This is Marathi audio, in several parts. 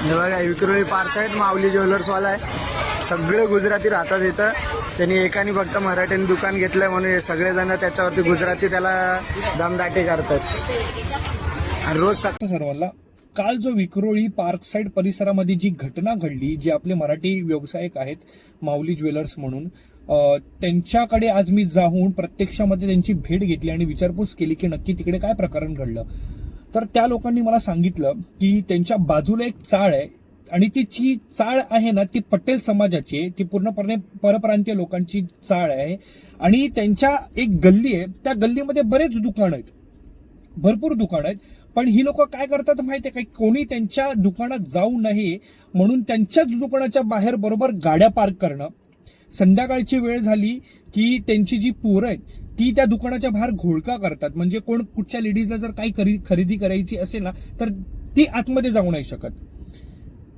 हे बघा विक्रोळी पार्क साईड माऊली ज्वेलर्सवाला आहे. सगळे गुजराती राहतात इथं. त्यांनी एकाने फक्त मराठीने दुकान घेतलंय म्हणून हे सगळेजण त्याच्यावरती गुजराती त्याला दमदाटी करतात. आणि रोज सर्वांना काल जो विक्रोळी पार्क साईड परिसरामध्ये जी घटना घडली, जे आपले मराठी व्यावसायिक आहेत माऊली ज्वेलर्स म्हणून, त्यांच्याकडे आज मी जाऊन प्रत्यक्षामध्ये त्यांची भेट घेतली आणि विचारपूस केली की नक्की तिकडे काय प्रकरण घडलं. तर त्या लोकांनी मला सांगितलं की त्यांच्या बाजूला एक चाळ आहे आणि ती जी चाळ आहे ना ती पटेल समाजाची आहे. ती पूर्णपणे परप्रांतीय लोकांची चाळ आहे आणि त्यांच्या एक गल्ली आहे. त्या गल्लीमध्ये बरेच दुकान आहेत, भरपूर दुकान आहेत. पण ही लोक काय करतात माहिती आहे का, कोणी त्यांच्या दुकानात जाऊ नये म्हणून त्यांच्याच दुकानाच्या बाहेर बरोबर गाड्या पार्क करणं. संध्याकाळची वेळ झाली की त्यांची जी पोरं आहेत ती त्या दुकानाच्या बाहेर घोळका करतात. म्हणजे कोण कुठच्या लेडीजला जर काही खरेदी करायची असेल ना तर ती आतमध्ये जाऊ नाही शकत.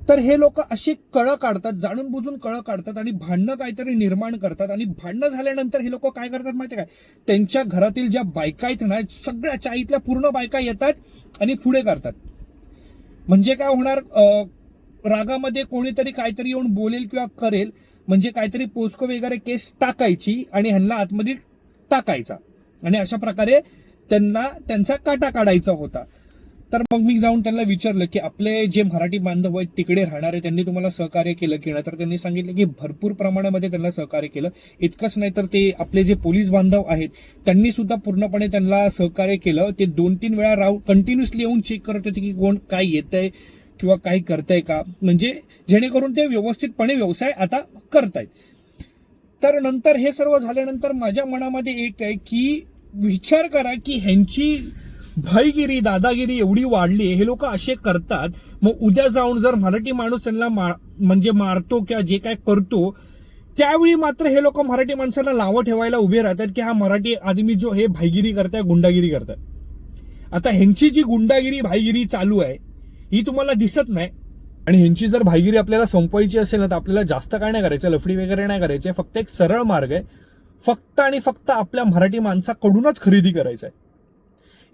तर हे लोक असे कळं काढतात, जाणून बुजून कळं काढतात आणि भांडणं काहीतरी निर्माण करतात. आणि भांडणं झाल्यानंतर हे लोक काय करतात माहिती काय, त्यांच्या घरातील ज्या बायका आहेत ना सगळ्या चाळीतल्या पूर्ण बायका येतात आणि पुढे करतात. म्हणजे काय होणार, रागामध्ये कोणीतरी काहीतरी येऊन बोलेल किंवा करेल, म्हणजे काहीतरी पोस्को वगैरे केस टाकायची आणि ह्यांना आतमध्ये टाकायचा आणि अशा प्रकारे त्यांना त्यांचा काटा काढायचा होता. तर मग मी जाऊन त्यांना विचारलं की आपले जे मराठी बांधव आहेत तिकडे राहणारे त्यांनी तुम्हाला सहकार्य केलं की नाही. तर त्यांनी सांगितलं की भरपूर प्रमाणामध्ये त्यांना सहकार्य केलं. इतकंच नाही तर ते आपले जे पोलीस बांधव आहेत त्यांनी सुद्धा पूर्णपणे त्यांना सहकार्य केलं. ते 2-3 वेळा राहून कंटिन्युअसली येऊन चेक करत होते की कोण काय येतंय किंवा काही करताय का, म्हणजे जेणेकरून ते व्यवस्थितपणे व्यवसाय आता करतायत. तर नंतर हे सर्व झाल्यानंतर माझ्या मनामध्ये एक आहे की विचार करा की ह्यांची भाईगिरी दादागिरी एवढी वाढली, हे लोक असे करतात. मग उद्या जाऊन जर मराठी माणूस त्यांना म्हणजे मारतो किंवा जे काय करतो त्यावेळी मात्र हे लोक मराठी माणसाला नावं ठेवायला उभे राहतात की हा मराठी आदमी जो हे भाईगिरी करताय, गुंडागिरी करताय. आता ह्यांची जी गुंडागिरी भाईगिरी चालू आहे ही तुम्हाला दिसत नाही. आणि ह्यांची जर भाईगिरी आपल्याला संपवायची असेल ना तर आपल्याला जास्त काय नाही करायचं, लफडी वगैरे नाही करायची. फक्त एक सरळ मार्ग आहे, फक्त आणि फक्त आपल्या मराठी माणसाकडूनच खरेदी करायचं आहे.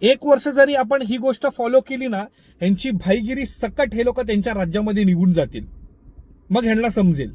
1 वर्ष जरी आपण ही गोष्ट फॉलो केली ना, ह्यांची भाईगिरी सकट हे लोक त्यांच्या राज्यामध्ये निघून जातील. मग ह्यांना समजेल.